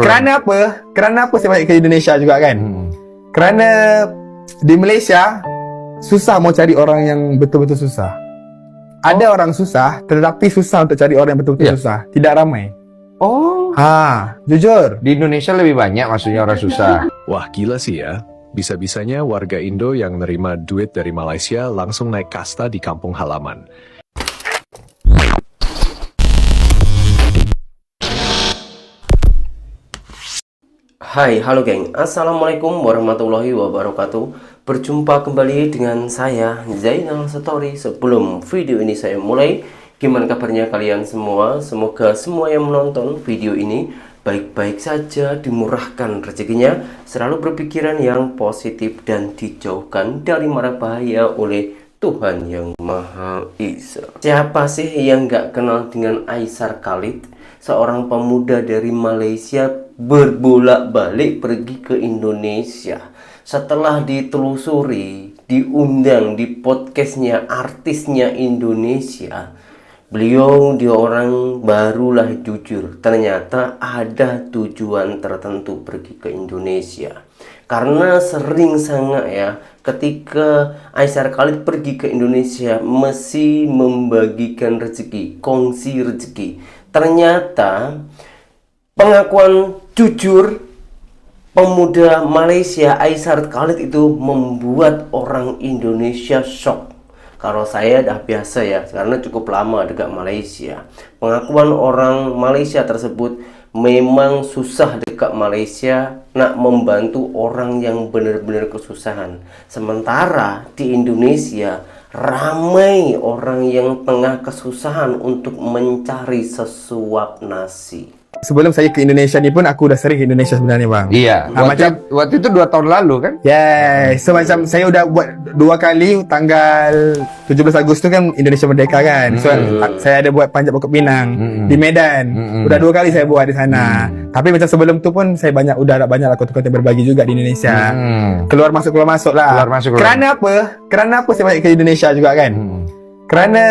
Kerana apa? Kerana apa saya balik ke Indonesia juga kan? Kerana di Malaysia susah mau cari orang yang betul-betul susah. Ada orang susah, tetapi susah untuk cari orang yang betul-betul susah. Tidak ramai. Oh, Jujur. di Indonesia lebih banyak maksudnya orang susah. Wah gila sih ya, bisa-bisanya warga Indo yang nerima duit dari Malaysia langsung naik kasta di kampung halaman. Hai, halo geng. Assalamualaikum warahmatullahi wabarakatuh. Berjumpa kembali dengan saya, Zainal Story. Sebelum video ini saya mulai, gimana kabarnya kalian semua? Semoga semua yang menonton video ini baik-baik saja, dimurahkan rezekinya, selalu berpikiran yang positif dan dijauhkan dari mara bahaya oleh Tuhan yang Maha Esa. Siapa sih yang gak kenal dengan Aisar Khalid? Seorang pemuda dari Malaysia berbolak-balik pergi ke Indonesia. Setelah ditelusuri, diundang di podcastnya artisnya Indonesia, beliau dia orang barulah jujur. Ternyata ada tujuan tertentu pergi ke Indonesia. Karena sering sangat ya, ketika Aisar Khalid pergi ke Indonesia mesti membagikan rezeki, kongsi rezeki. Ternyata pengakuan jujur pemuda Malaysia Aisar Khalid itu membuat orang Indonesia shock. Kalau saya dah biasa ya, karena cukup lama dekat Malaysia. Pengakuan orang Malaysia tersebut memang susah dekat Malaysia nak membantu orang yang benar-benar kesusahan. Sementara di Indonesia ramai orang yang tengah kesusahan untuk mencari sesuap nasi. Sebelum saya ke Indonesia ni pun aku udah sering ke Indonesia sebenarnya bang. Iya, waktu itu 2 tahun lalu kan? Yes, so macam saya udah buat 2 kali tanggal 17 Agustus kan Indonesia Merdeka kan. So saya ada buat panjat pokok pinang di Medan. Udah 2 kali saya buat di sana. Tapi macam sebelum tu pun saya udah banyak lah konten berbagi juga di Indonesia. Keluar masuk lah. Keluar masuk. Kerana apa? Kerana apa saya balik ke Indonesia juga kan? Kerana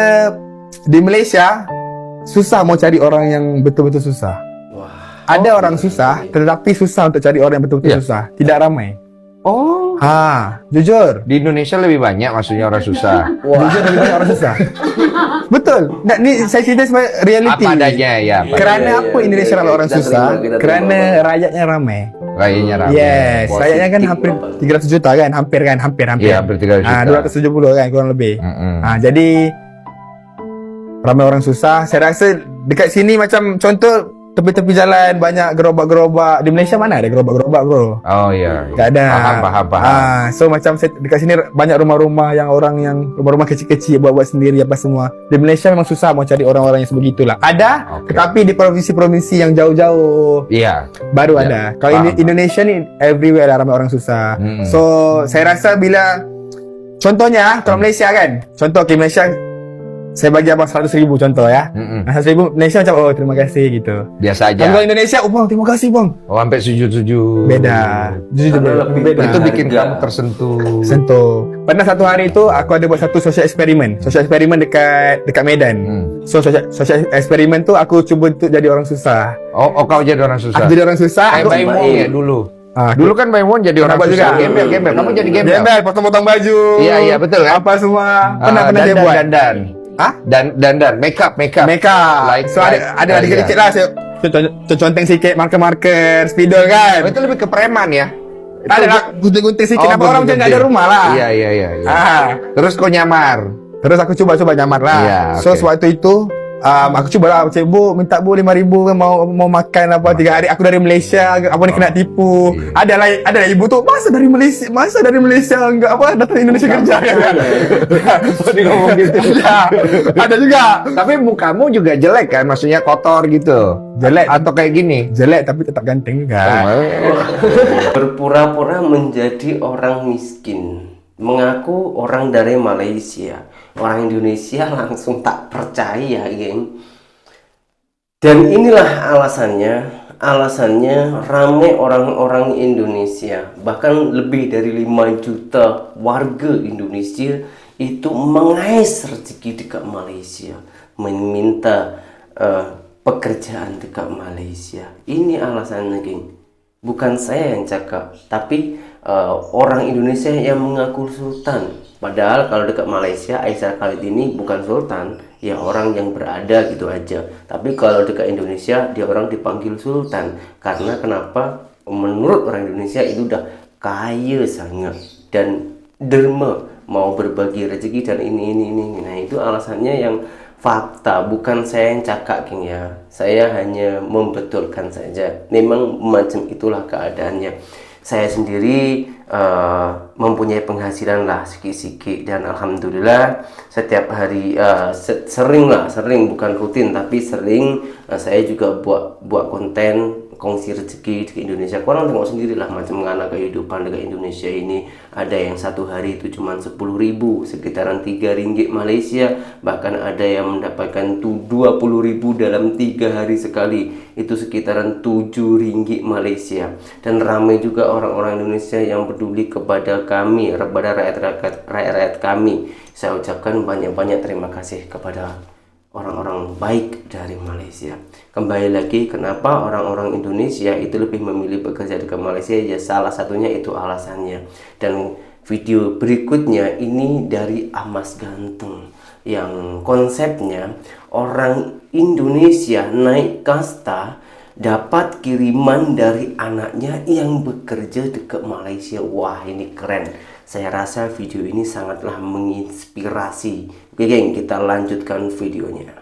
di Malaysia susah mau cari orang yang betul-betul susah. Ada orang susah, tetapi susah untuk cari orang yang betul-betul susah. Tidak ramai. Oh, Jujur. di Indonesia lebih banyak maksudnya orang susah. Jujur lebih banyak orang susah. Betul. Nah, ni saya cerita sebagai reality. Apa adanya ya. Kerana apa Indonesia ramai orang susah? Kerana rakyatnya ramai. Rakyatnya ramai. Yes, rakyatnya kan hampir 300 juta kan, hampir. Iya, hampir 300 juta. 270 kan kurang lebih. Jadi ramai orang susah. Saya rasa dekat sini macam contoh tepi-tepi jalan banyak gerobak-gerobak. Di Malaysia mana ada gerobak-gerobak bro? Oh iya. Tak ada. Paham. So macam dekat sini banyak rumah-rumah yang orang yang rumah-rumah kecil-kecil buat sendiri apa semua. Di Malaysia memang susah mau cari orang-orang yang sebegitulah. Ada, tetapi di provinsi-provinsi yang jauh-jauh baru ada. Kalau Indonesia ni everywhere lah ramai orang susah. So saya rasa bila contohnya kalau Malaysia kan, contoh Malaysia saya bagi abang 100,000 contoh ya. 100,000 Malaysia macam oh terima kasih gitu. Biasa aja. Kalau Indonesia bang terima kasih bang. Oh sampai sujud-sujud. Beda. Beda. Itu bikin kamu tersentuh. Pernah satu hari itu aku ada buat satu social eksperimen. Social eksperimen dekat Medan. So social eksperimen tu aku cuba untuk jadi orang susah. Oh kau jadi orang susah. Aku jadi orang susah. Kayak Baimon ya dulu. Dulu kan Baimon jadi orang susah. Gembel. Kamu jadi gembel. Potong-potong baju. Iya betul kan. Apa semua. Pernah saya buat. Dandan, make up. So ada dikit-dikit lah saya conteng sikit, marker spidol kan. Itu lebih ke preman ya. Ada lah gunting-gunting sikit apa orang macam enggak ada rumah lah. Iya. Terus kau nyamar. Terus aku coba nyamar lah. So waktu itu aku cuba lah, bu minta bu 5,000 kan mau makan apa 3 hari. Aku dari Malaysia, apa ni kena tipu. Ada ibu tu masa dari Malaysia enggak apa datang Indonesia kerja kan. Dia ngomong gitu. Ada juga. Tapi mukamu juga jelek kan, maksudnya kotor gitu. Jelek atau kayak gini? Jelek tapi tetap ganteng juga. Berpura-pura menjadi orang miskin, mengaku orang dari Malaysia. Orang Indonesia langsung tak percaya, geng. Dan inilah alasannya ramai orang-orang Indonesia, bahkan lebih dari 5 juta warga Indonesia itu mengais rezeki dekat Malaysia, meminta pekerjaan dekat Malaysia. Ini alasannya, geng. Bukan saya yang cakap, tapi orang Indonesia yang mengaku sultan. Padahal kalau dekat Malaysia, Aisyah Khalid ini bukan sultan, ya orang yang berada gitu aja. Tapi kalau dekat Indonesia, dia orang dipanggil sultan. Karena kenapa? Menurut orang Indonesia itu udah kaya sangat dan derma, mau berbagi rezeki dan ini. Nah, itu alasannya yang fakta, bukan saya yang cakap, geng ya. Saya hanya membetulkan saja. Memang macam itulah keadaannya. Saya sendiri mempunyai penghasilan lah sikit-sikit, dan alhamdulillah setiap hari sering bukan rutin tapi sering saya juga buat konten kongsi rezeki di Indonesia. Korang tengok sendirilah macam mana kehidupan dekat Indonesia ini. Ada yang satu hari itu cuma 10.000, sekitaran 3 ringgit Malaysia. Bahkan ada yang mendapatkan 20.000 dalam 3 hari sekali. Itu sekitaran 7 ringgit Malaysia. Dan ramai juga orang-orang Indonesia yang peduli kepada kami, kepada rakyat kami. Saya ucapkan banyak-banyak terima kasih kepada orang-orang baik dari Malaysia. Kembali lagi, kenapa orang-orang Indonesia itu lebih memilih bekerja di Malaysia? Ya salah satunya itu alasannya. Dan video berikutnya ini dari Amas Ganteng, yang konsepnya orang Indonesia naik kasta dapat kiriman dari anaknya yang bekerja dekat Malaysia. Wah, ini keren. Saya rasa video ini sangatlah menginspirasi. Oke geng, kita lanjutkan videonya.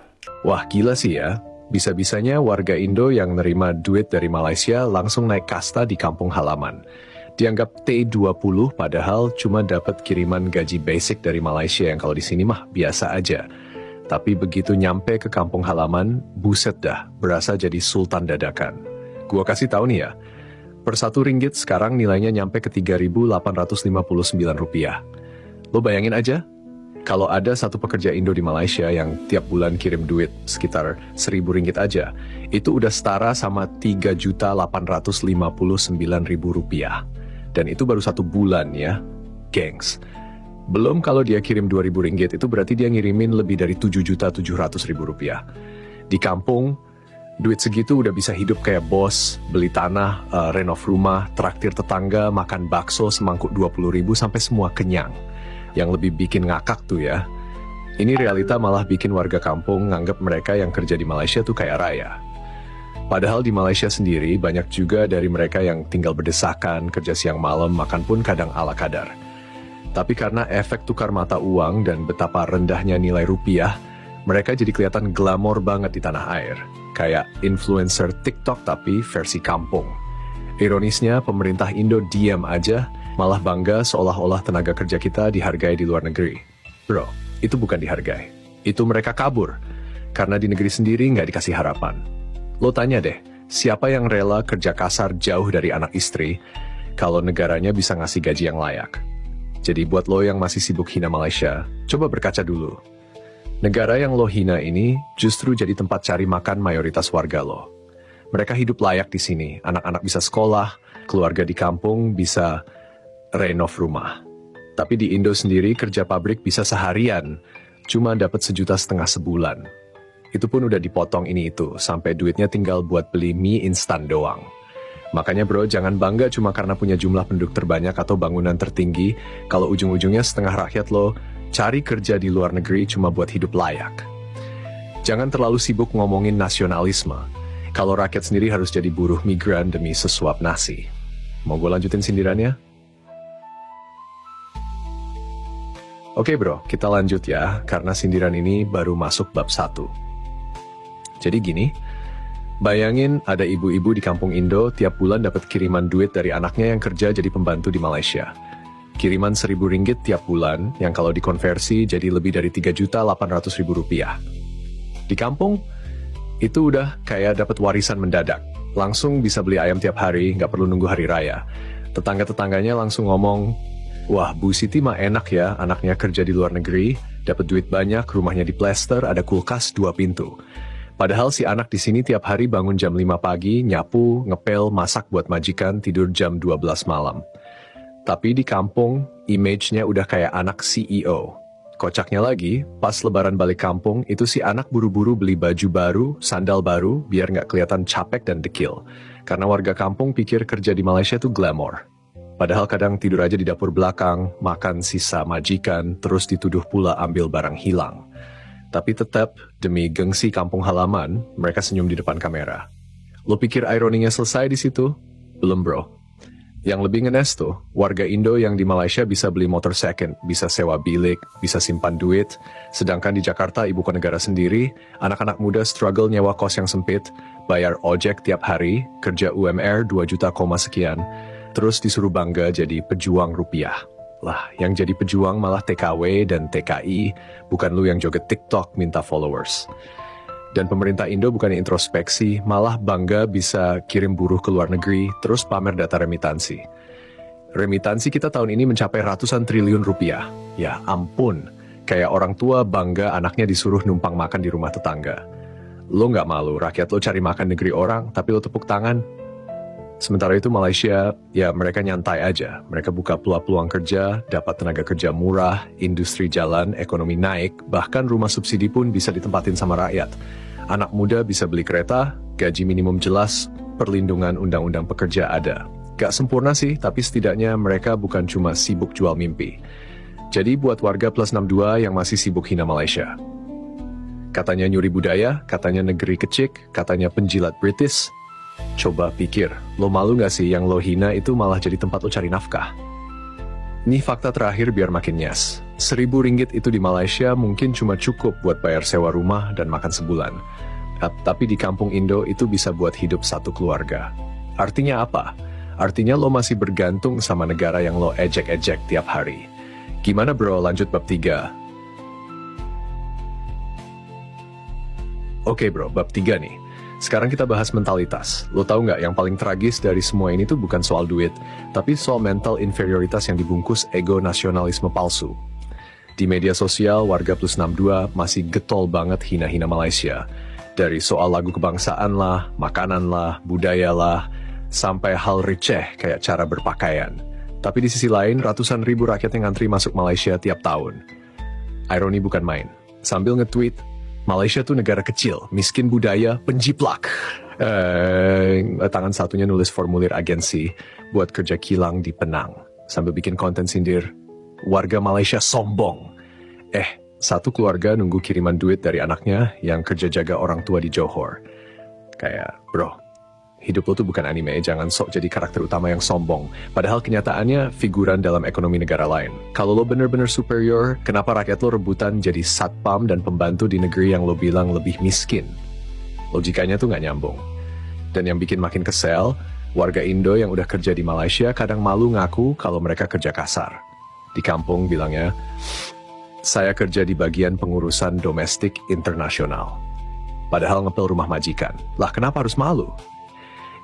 Wah gila sih ya, bisa-bisanya warga Indo yang nerima duit dari Malaysia langsung naik kasta di kampung halaman. Dianggap T20 padahal cuma dapat kiriman gaji basic dari Malaysia yang kalau di sini mah biasa aja. Tapi begitu nyampe ke kampung halaman, buset dah, berasa jadi sultan dadakan. Gua kasih tahu nih ya, per 1 ringgit sekarang nilainya nyampe ke 3.859 rupiah. Lo bayangin aja, kalau ada satu pekerja Indo di Malaysia yang tiap bulan kirim duit sekitar 1.000 ringgit aja, itu udah setara sama 3.859.000 rupiah. Dan itu baru 1 bulan ya, gengs. Belum kalau dia kirim 2.000 ringgit, itu berarti dia ngirimin lebih dari 7.700.000 rupiah. Di kampung, duit segitu udah bisa hidup kayak bos, beli tanah, renov rumah, traktir tetangga, makan bakso semangkuk 20.000 sampai semua kenyang. Yang lebih bikin ngakak tuh ya, ini realita malah bikin warga kampung nganggap mereka yang kerja di Malaysia tuh kaya raya. Padahal di Malaysia sendiri banyak juga dari mereka yang tinggal berdesakan, kerja siang malam, makan pun kadang ala kadar. Tapi karena efek tukar mata uang dan betapa rendahnya nilai rupiah, mereka jadi kelihatan glamor banget di tanah air. Kayak influencer TikTok tapi versi kampung. Ironisnya, pemerintah Indo diam aja, malah bangga seolah-olah tenaga kerja kita dihargai di luar negeri. Bro, itu bukan dihargai. Itu mereka kabur. Karena di negeri sendiri nggak dikasih harapan. Lo tanya deh, siapa yang rela kerja kasar jauh dari anak istri, kalau negaranya bisa ngasih gaji yang layak? Jadi buat lo yang masih sibuk hina Malaysia, coba berkaca dulu. Negara yang lo hina ini justru jadi tempat cari makan mayoritas warga lo. Mereka hidup layak di sini, anak-anak bisa sekolah, keluarga di kampung bisa renov rumah. Tapi di Indo sendiri kerja pabrik bisa seharian, cuma dapat 1,5 juta sebulan. Itu pun udah dipotong ini itu, sampai duitnya tinggal buat beli mie instan doang. Makanya bro, jangan bangga cuma karena punya jumlah penduduk terbanyak atau bangunan tertinggi, kalau ujung-ujungnya setengah rakyat lo cari kerja di luar negeri cuma buat hidup layak. Jangan terlalu sibuk ngomongin nasionalisme, kalau rakyat sendiri harus jadi buruh migran demi sesuap nasi. Mau gue lanjutin sindirannya? Oke bro, kita lanjut ya, karena sindiran ini baru masuk bab 1. Jadi gini, bayangin ada ibu-ibu di kampung Indo tiap bulan dapat kiriman duit dari anaknya yang kerja jadi pembantu di Malaysia. Kiriman 1.000 ringgit tiap bulan yang kalau dikonversi jadi lebih dari 3.800.000 rupiah. Di kampung, itu udah kayak dapat warisan mendadak. Langsung bisa beli ayam tiap hari, nggak perlu nunggu hari raya. Tetangga-tetangganya langsung ngomong, wah Bu Siti mah enak ya, anaknya kerja di luar negeri, dapat duit banyak, rumahnya diplester, ada kulkas 2 pintu. Padahal si anak di sini tiap hari bangun jam 5 pagi, nyapu, ngepel, masak buat majikan, tidur jam 12 malam. Tapi di kampung, image-nya udah kayak anak CEO. Kocaknya lagi, pas lebaran balik kampung, itu si anak buru-buru beli baju baru, sandal baru, biar nggak kelihatan capek dan dekil. Karena warga kampung pikir kerja di Malaysia tuh glamor. Padahal kadang tidur aja di dapur belakang, makan sisa majikan, terus dituduh pula ambil barang hilang. Tapi tetap, demi gengsi kampung halaman, mereka senyum di depan kamera. Lo pikir ironinya selesai di situ? Belum bro. Yang lebih ngenes tuh, warga Indo yang di Malaysia bisa beli motor second, bisa sewa bilik, bisa simpan duit. Sedangkan di Jakarta, ibu kota negara sendiri, anak-anak muda struggle nyewa kos yang sempit, bayar ojek tiap hari, kerja UMR 2 juta sekian, terus disuruh bangga jadi pejuang rupiah. Lah, yang jadi pejuang malah TKW dan TKI, bukan lu yang joget TikTok minta followers. Dan pemerintah Indo bukan introspeksi, malah bangga bisa kirim buruh ke luar negeri, terus pamer data remitansi. Remitansi kita tahun ini mencapai ratusan triliun rupiah. Ya ampun, kayak orang tua bangga anaknya disuruh numpang makan di rumah tetangga. Lo nggak malu, rakyat lo cari makan negeri orang, tapi lo tepuk tangan. Sementara itu Malaysia, ya mereka nyantai aja. Mereka buka peluang kerja, dapat tenaga kerja murah, industri jalan, ekonomi naik, bahkan rumah subsidi pun bisa ditempatin sama rakyat. Anak muda bisa beli kereta, gaji minimum jelas, perlindungan undang-undang pekerja ada. Gak sempurna sih, tapi setidaknya mereka bukan cuma sibuk jual mimpi. Jadi buat warga plus 62 yang masih sibuk hina Malaysia. Katanya nyuri budaya, katanya negeri kecik, katanya penjilat British. Coba pikir, lo malu gak sih yang lo hina itu malah jadi tempat lo cari nafkah? Nih fakta terakhir biar makin nyas. 1.000 ringgit itu di Malaysia mungkin cuma cukup buat bayar sewa rumah dan makan sebulan. Tapi di kampung Indo itu bisa buat hidup satu keluarga. Artinya apa? Artinya lo masih bergantung sama negara yang lo ejek-ejek tiap hari. Gimana bro, lanjut bab 3. Oke bro, bab 3 nih. Sekarang kita bahas mentalitas. Lo tahu nggak yang paling tragis dari semua ini tuh bukan soal duit, tapi soal mental inferioritas yang dibungkus ego nasionalisme palsu. Di media sosial, warga plus 62 masih getol banget hina-hina Malaysia. Dari soal lagu kebangsaan lah, makanan lah, budaya lah, sampai hal receh kayak cara berpakaian. Tapi di sisi lain, ratusan ribu rakyat yang ngantri masuk Malaysia tiap tahun. Ironi bukan main. Sambil nge-tweet, Malaysia tuh negara kecil, miskin budaya, penjiplak. Tangan satunya nulis formulir agensi buat kerja kilang di Penang. Sambil bikin konten sindir, warga Malaysia sombong. Satu keluarga nunggu kiriman duit dari anaknya yang kerja jaga orang tua di Johor. Kayak, bro, hidup lo tuh bukan anime, jangan sok jadi karakter utama yang sombong. Padahal kenyataannya figuran dalam ekonomi negara lain. Kalau lo bener-bener superior, kenapa rakyat lo rebutan jadi satpam dan pembantu di negeri yang lo bilang lebih miskin? Logikanya tuh nggak nyambung. Dan yang bikin makin kesel, warga Indo yang udah kerja di Malaysia kadang malu ngaku kalau mereka kerja kasar. Di kampung bilangnya, saya kerja di bagian pengurusan domestik internasional. Padahal ngepel rumah majikan. Lah kenapa harus malu?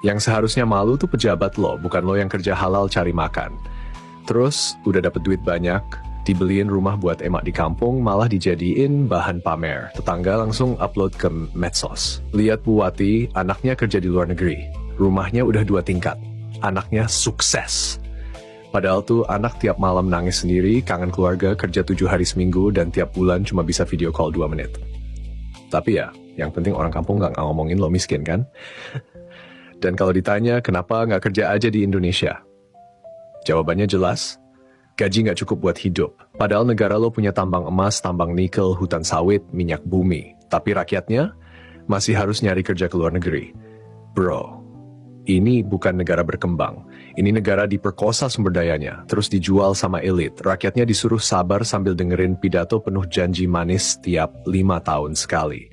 Yang seharusnya malu tuh pejabat lo, bukan lo yang kerja halal cari makan. Terus, udah dapet duit banyak, dibeliin rumah buat emak di kampung, malah dijadiin bahan pamer. Tetangga langsung upload ke medsos. Lihat Bu Wati, anaknya kerja di luar negeri. Rumahnya udah 2 tingkat. Anaknya sukses. Padahal tuh anak tiap malam nangis sendiri, kangen keluarga, kerja 7 hari seminggu, dan tiap bulan cuma bisa video call 2 menit. Tapi ya, yang penting orang kampung nggak ngomongin lo miskin kan? Dan kalau ditanya kenapa nggak kerja aja di Indonesia? Jawabannya jelas, gaji nggak cukup buat hidup. Padahal negara lo punya tambang emas, tambang nikel, hutan sawit, minyak bumi. Tapi rakyatnya masih harus nyari kerja ke luar negeri. Bro, ini bukan negara berkembang. Ini negara diperkosa sumber dayanya, terus dijual sama elit. Rakyatnya disuruh sabar sambil dengerin pidato penuh janji manis tiap 5 tahun sekali.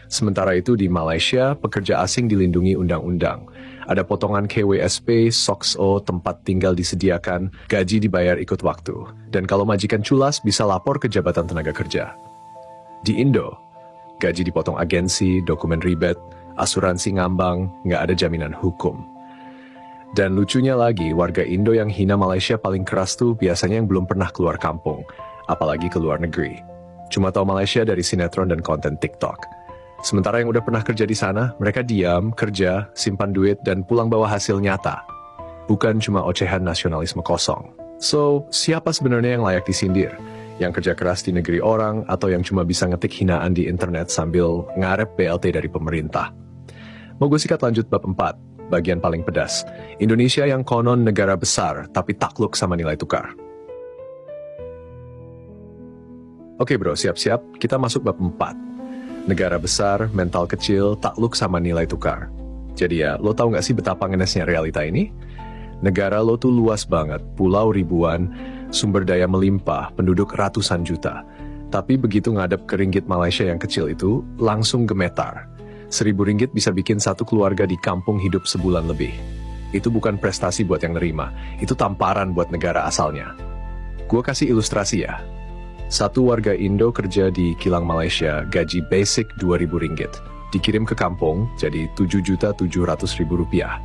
Sementara itu di Malaysia, pekerja asing dilindungi undang-undang. Ada potongan KWSP, SOXO, tempat tinggal disediakan, gaji dibayar ikut waktu. Dan kalau majikan culas, bisa lapor ke Jabatan Tenaga Kerja. Di Indo, gaji dipotong agensi, dokumen ribet, asuransi ngambang, nggak ada jaminan hukum. Dan lucunya lagi, warga Indo yang hina Malaysia paling keras tuh biasanya yang belum pernah keluar kampung, apalagi ke luar negeri. Cuma tahu Malaysia dari sinetron dan konten TikTok. Sementara yang udah pernah kerja di sana, mereka diam, kerja, simpan duit, dan pulang bawa hasil nyata. Bukan cuma ocehan nasionalisme kosong. So, siapa sebenarnya yang layak disindir? Yang kerja keras di negeri orang atau yang cuma bisa ngetik hinaan di internet sambil ngarep BLT dari pemerintah. Mau gue sikat lanjut bab 4, bagian paling pedas. Indonesia yang konon negara besar tapi takluk sama nilai tukar. Oke bro, siap-siap, kita masuk bab 4. Negara besar, mental kecil, takluk sama nilai tukar. Jadi ya, lo tau gak sih betapa ngenesnya realita ini? Negara lo tuh luas banget, pulau ribuan, sumber daya melimpah, penduduk ratusan juta. Tapi begitu ngadep ke ringgit Malaysia yang kecil itu, langsung gemetar. 1.000 ringgit bisa bikin satu keluarga di kampung hidup sebulan lebih. Itu bukan prestasi buat yang nerima, itu tamparan buat negara asalnya. Gue kasih ilustrasi ya. Satu warga Indo kerja di kilang Malaysia, gaji basic 2.000 ringgit. Dikirim ke kampung, jadi 7.700.000 rupiah.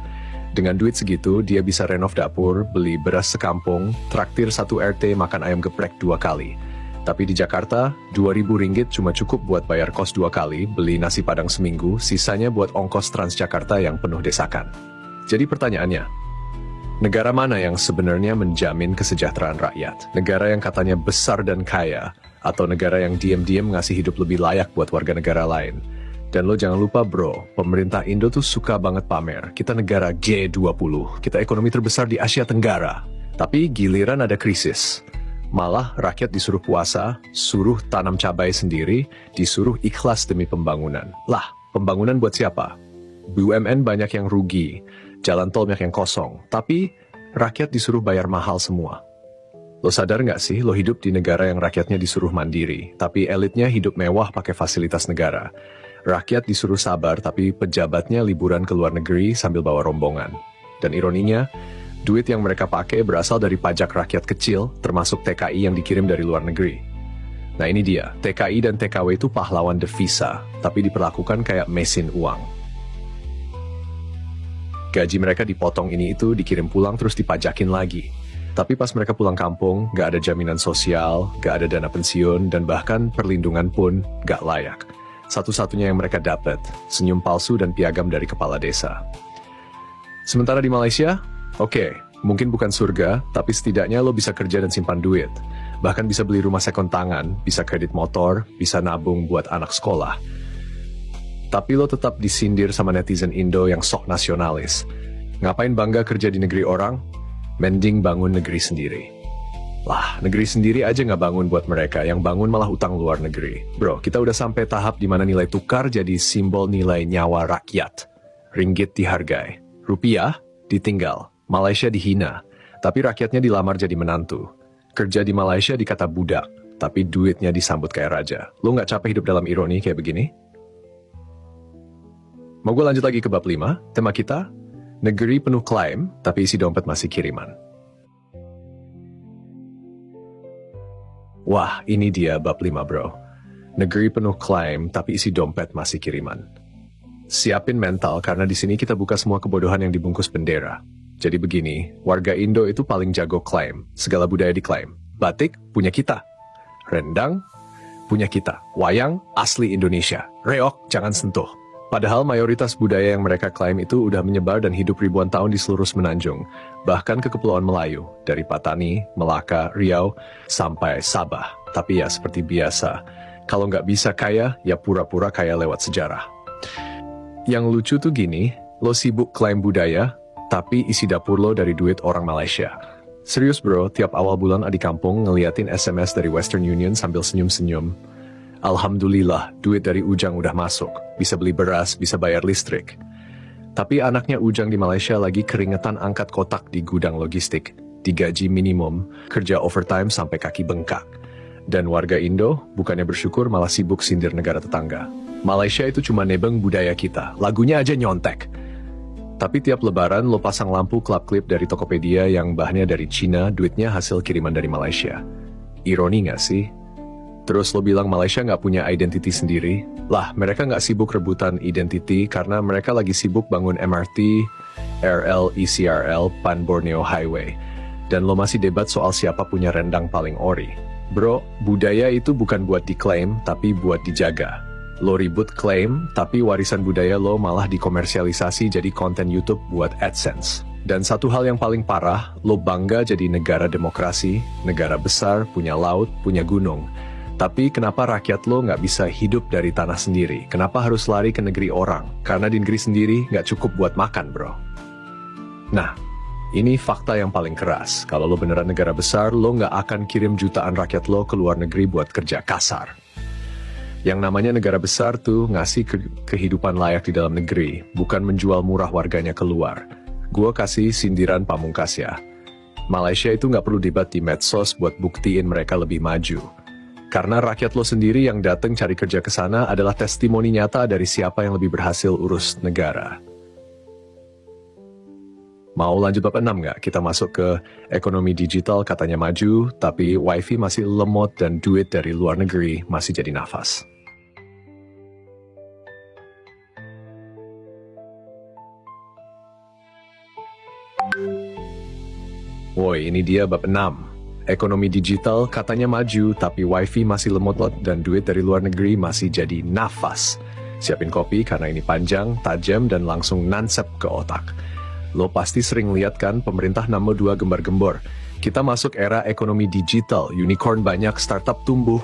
Dengan duit segitu, dia bisa renov dapur, beli beras sekampung, traktir satu RT makan ayam geprek 2 kali. Tapi di Jakarta, 2.000 ringgit cuma cukup buat bayar kos 2 kali, beli nasi padang seminggu, sisanya buat ongkos Transjakarta yang penuh desakan. Jadi pertanyaannya, negara mana yang sebenarnya menjamin kesejahteraan rakyat? Negara yang katanya besar dan kaya, atau negara yang diam-diam ngasih hidup lebih layak buat warga negara lain? Dan lo jangan lupa bro, pemerintah Indo tuh suka banget pamer. Kita negara G20, kita ekonomi terbesar di Asia Tenggara. Tapi giliran ada krisis, malah rakyat disuruh puasa, suruh tanam cabai sendiri, disuruh ikhlas demi pembangunan. Lah, pembangunan buat siapa? BUMN banyak yang rugi, jalan tol banyak yang kosong, tapi rakyat disuruh bayar mahal semua. Lo sadar nggak sih, lo hidup di negara yang rakyatnya disuruh mandiri, tapi elitnya hidup mewah pakai fasilitas negara. Rakyat disuruh sabar, tapi pejabatnya liburan ke luar negeri sambil bawa rombongan. Dan ironinya, duit yang mereka pakai berasal dari pajak rakyat kecil, termasuk TKI yang dikirim dari luar negeri. Nah ini dia, TKI dan TKW itu pahlawan devisa, tapi diperlakukan kayak mesin uang. Gaji mereka dipotong ini itu, dikirim pulang terus dipajakin lagi. Tapi pas mereka pulang kampung, gak ada jaminan sosial, gak ada dana pensiun, dan bahkan perlindungan pun gak layak. Satu-satunya yang mereka dapat, senyum palsu dan piagam dari kepala desa. Sementara di Malaysia, oke, mungkin bukan surga, tapi setidaknya lo bisa kerja dan simpan duit. Bahkan bisa beli rumah sekon tangan, bisa kredit motor, bisa nabung buat anak sekolah. Tapi lo tetap disindir sama netizen Indo yang sok nasionalis. Ngapain bangga kerja di negeri orang? Mending bangun negeri sendiri. Lah, negeri sendiri aja nggak bangun buat mereka, yang bangun malah utang luar negeri. Bro, kita udah sampai tahap di mana nilai tukar jadi simbol nilai nyawa rakyat. Ringgit dihargai, rupiah ditinggal, Malaysia dihina, tapi rakyatnya dilamar jadi menantu. Kerja di Malaysia dikata budak, tapi duitnya disambut kayak raja. Lo nggak capek hidup dalam ironi kayak begini? Mau gue lanjut lagi ke bab 5, tema kita, negeri penuh klaim, tapi isi dompet masih kiriman. Wah, ini dia bab 5 bro. Negeri penuh klaim, tapi isi dompet masih kiriman. Siapin mental, karena di sini kita buka semua kebodohan yang dibungkus bendera. Jadi begini, warga Indo itu paling jago klaim, segala budaya diklaim. Batik, punya kita. Rendang, punya kita. Wayang, asli Indonesia. Reok, jangan sentuh. Padahal mayoritas budaya yang mereka klaim itu udah menyebar dan hidup ribuan tahun di seluruh semenanjung, bahkan ke Kepulauan Melayu, dari Patani, Melaka, Riau, sampai Sabah. Tapi ya seperti biasa, kalau nggak bisa kaya, ya pura-pura kaya lewat sejarah. Yang lucu tuh gini, lo sibuk klaim budaya, tapi isi dapur lo dari duit orang Malaysia. Serius bro, tiap awal bulan adik kampung ngeliatin SMS dari Western Union sambil senyum-senyum. Alhamdulillah, duit dari Ujang udah masuk. Bisa beli beras, bisa bayar listrik. Tapi anaknya Ujang di Malaysia lagi keringetan angkat kotak di gudang logistik. Digaji minimum, kerja overtime sampai kaki bengkak. Dan warga Indo, bukannya bersyukur malah sibuk sindir negara tetangga. Malaysia itu cuma nebeng budaya kita, lagunya aja nyontek. Tapi tiap lebaran lo pasang lampu klip dari Tokopedia yang bahannya dari Cina, duitnya hasil kiriman dari Malaysia. Ironi nggak sih? Terus lo bilang Malaysia nggak punya identiti sendiri? Lah, mereka nggak sibuk rebutan identiti karena mereka lagi sibuk bangun MRT, RL, ECRL, Pan Borneo Highway. Dan lo masih debat soal siapa punya rendang paling ori. Bro, budaya itu bukan buat diklaim, tapi buat dijaga. Lo ribut klaim, tapi warisan budaya lo malah dikomersialisasi jadi konten YouTube buat AdSense. Dan satu hal yang paling parah, lo bangga jadi negara demokrasi, negara besar, punya laut, punya gunung. Tapi kenapa rakyat lo nggak bisa hidup dari tanah sendiri? Kenapa harus lari ke negeri orang? Karena di negeri sendiri nggak cukup buat makan, bro. Nah, ini fakta yang paling keras. Kalau lo beneran negara besar, lo nggak akan kirim jutaan rakyat lo ke luar negeri buat kerja kasar. Yang namanya negara besar tuh ngasih kehidupan layak di dalam negeri, bukan menjual murah warganya keluar. Gua kasih sindiran pamungkas ya. Malaysia itu nggak perlu debat di medsos buat buktiin mereka lebih maju. Karena rakyat lo sendiri yang datang cari kerja ke sana adalah testimoni nyata dari siapa yang lebih berhasil urus negara. Mau lanjut bab 6 nggak? Kita masuk ke ekonomi digital katanya maju, tapi wifi masih lemot dan duit dari luar negeri masih jadi nafas. Woi, ini dia bab 6. Ekonomi digital katanya maju, tapi wifi masih lemot dan duit dari luar negeri masih jadi nafas. Siapin kopi karena ini panjang, tajam, dan langsung nansep ke otak. Lo pasti sering lihat kan pemerintah nomor 2 gembar-gembor. Kita masuk era ekonomi digital, unicorn banyak, startup tumbuh.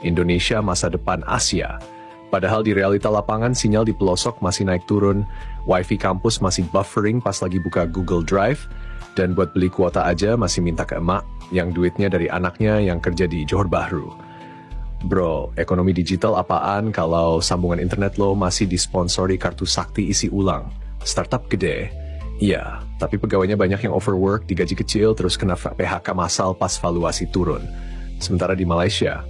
Indonesia masa depan Asia. Padahal di realita lapangan sinyal di pelosok masih naik turun, wifi kampus masih buffering pas lagi buka Google Drive, dan buat beli kuota aja masih minta ke emak, yang duitnya dari anaknya yang kerja di Johor Bahru. Bro, ekonomi digital apaan kalau sambungan internet lo masih disponsori kartu sakti isi ulang? Startup gede? Iya, tapi pegawainya banyak yang overwork, digaji kecil, terus kena PHK massal pas valuasi turun. Sementara di Malaysia,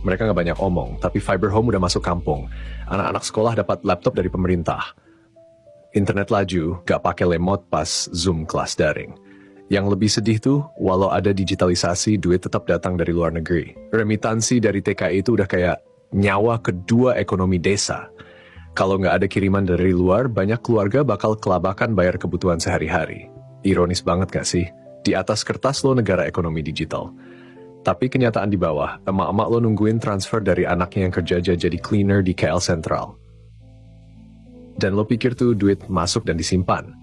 mereka nggak banyak omong, tapi fiber home udah masuk kampung. Anak-anak sekolah dapat laptop dari pemerintah. Internet laju, gak pakai lemot pas Zoom kelas daring. Yang lebih sedih tuh, walau ada digitalisasi, duit tetap datang dari luar negeri. Remitansi dari TKI itu udah kayak nyawa kedua ekonomi desa. Kalau nggak ada kiriman dari luar, banyak keluarga bakal kelabakan bayar kebutuhan sehari-hari. Ironis banget gak sih? Di atas kertas lo negara ekonomi digital. Tapi kenyataan di bawah, emak-emak lo nungguin transfer dari anaknya yang kerja jadi cleaner di KL Sentral. Dan lo pikir tuh duit masuk dan disimpan?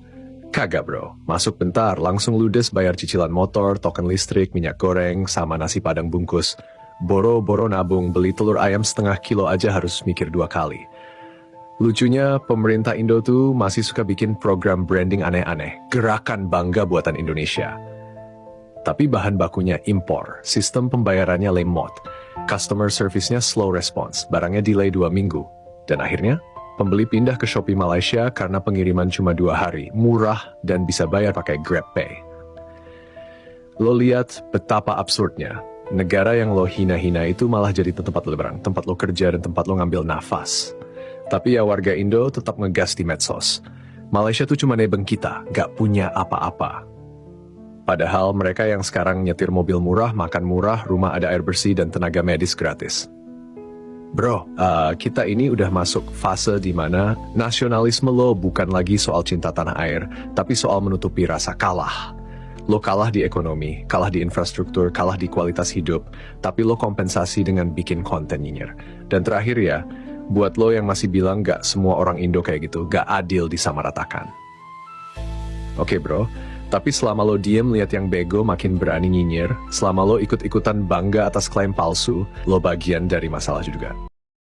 Kagak bro, masuk bentar, langsung ludes bayar cicilan motor, token listrik, minyak goreng, sama nasi padang bungkus. Boro-boro nabung, beli telur ayam setengah kilo aja harus mikir 2 kali. Lucunya, pemerintah Indo tuh masih suka bikin program branding aneh-aneh, gerakan bangga buatan Indonesia. Tapi bahan bakunya impor, sistem pembayarannya lemot, customer service-nya slow response, barangnya delay 2 minggu. Dan akhirnya, pembeli pindah ke Shopee Malaysia karena pengiriman cuma 2 hari, murah dan bisa bayar pakai GrabPay. Lo lihat betapa absurdnya. Negara yang lo hina-hina itu malah jadi tempat lo berang, tempat lo kerja dan tempat lo ngambil nafas. Tapi ya warga Indo tetap ngegas di medsos. Malaysia tuh cuma nebeng kita, gak punya apa-apa. Padahal mereka yang sekarang nyetir mobil murah, makan murah, rumah ada air bersih dan tenaga medis gratis. Bro, kita ini udah masuk fase di mana nasionalisme lo bukan lagi soal cinta tanah air, tapi soal menutupi rasa kalah. Lo kalah di ekonomi, kalah di infrastruktur, kalah di kualitas hidup, tapi lo kompensasi dengan bikin konten nyinyir. Dan terakhir ya, buat lo yang masih bilang gak semua orang Indo kayak gitu, gak adil disamaratakan. Oke bro, tapi selama lo diem lihat yang bego makin berani nyinyir, selama lo ikut-ikutan bangga atas klaim palsu, lo bagian dari masalah juga.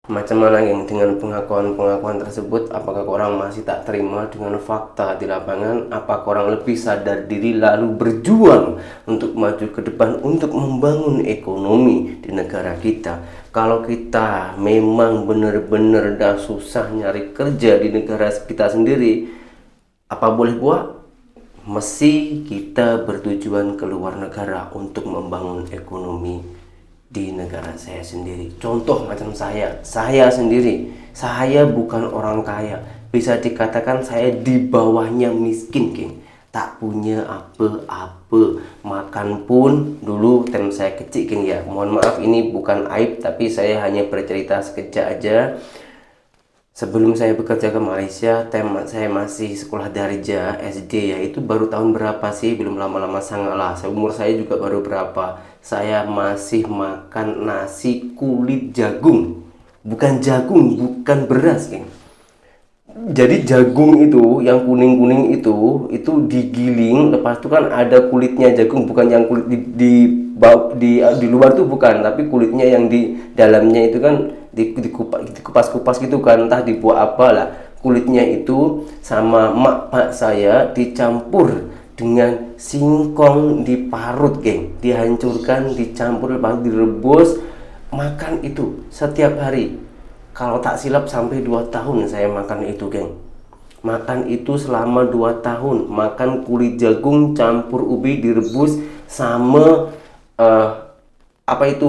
Macam mana geng dengan pengakuan-pengakuan tersebut? Apakah orang masih tak terima dengan fakta di lapangan? Apakah orang lebih sadar diri lalu berjuang untuk maju ke depan untuk membangun ekonomi di negara kita? Kalau kita memang benar-benar dah susah nyari kerja di negara kita sendiri, apa boleh buat? Mesti kita bertujuan ke luar negara untuk membangun ekonomi di negara saya sendiri. Contoh macam saya sendiri, saya bukan orang kaya, bisa dikatakan saya di bawahnya miskin geng, tak punya apa-apa, makan pun dulu time saya kecil geng ya, mohon maaf ini bukan aib tapi saya hanya bercerita sekejap aja. Sebelum saya bekerja ke Malaysia, saya masih sekolah darjah SD ya, itu baru tahun berapa sih, belum lama-lama sangat lah, umur saya juga baru berapa, saya masih makan nasi kulit jagung, bukan jagung, bukan beras geng. Jadi jagung itu yang kuning-kuning itu digiling, lepas itu kan ada kulitnya jagung, bukan yang kulit di luar tuh bukan, tapi kulitnya yang di dalamnya itu kan dikupas-kupas gitu kan, entah dibuat apa lah. Kulitnya itu sama mak saya dicampur dengan singkong diparut, geng. Dihancurkan, dicampur, lepas direbus, makan itu setiap hari. Kalau tak silap sampai 2 tahun saya makan itu, geng. Makan itu selama 2 tahun. Makan kulit jagung campur ubi direbus sama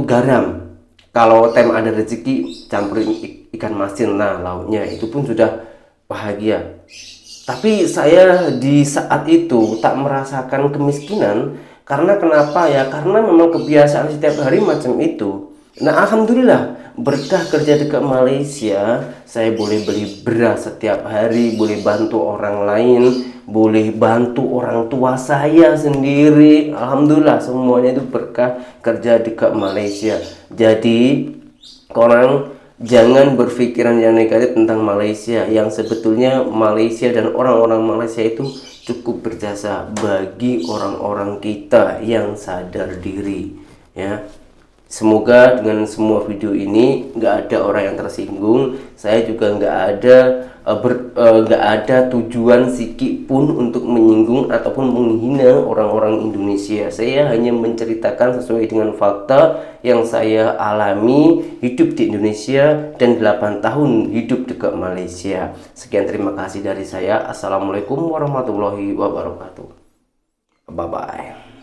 garam. Kalau tem ada rezeki campurin ikan masin, nah lauknya itu pun sudah bahagia. Tapi saya di saat itu tak merasakan kemiskinan. Karena kenapa ya? Karena memang kebiasaan setiap hari macam itu. Nah, alhamdulillah berkah kerja dekat Malaysia, saya boleh beli beras setiap hari, boleh bantu orang lain, boleh bantu orang tua saya sendiri. Alhamdulillah semuanya itu berkah kerja dekat Malaysia. Jadi orang jangan berpikiran yang negatif tentang Malaysia, yang sebetulnya Malaysia dan orang-orang Malaysia itu cukup berjasa bagi orang-orang kita yang sadar diri, ya. Semoga dengan semua video ini nggak ada orang yang tersinggung. Saya juga nggak ada tujuan sikit pun untuk menyinggung ataupun menghina orang-orang Indonesia. Saya hanya menceritakan sesuai dengan fakta yang saya alami hidup di Indonesia dan 8 tahun hidup dekat Malaysia. Sekian, terima kasih dari saya. Assalamualaikum warahmatullahi wabarakatuh. Bye bye.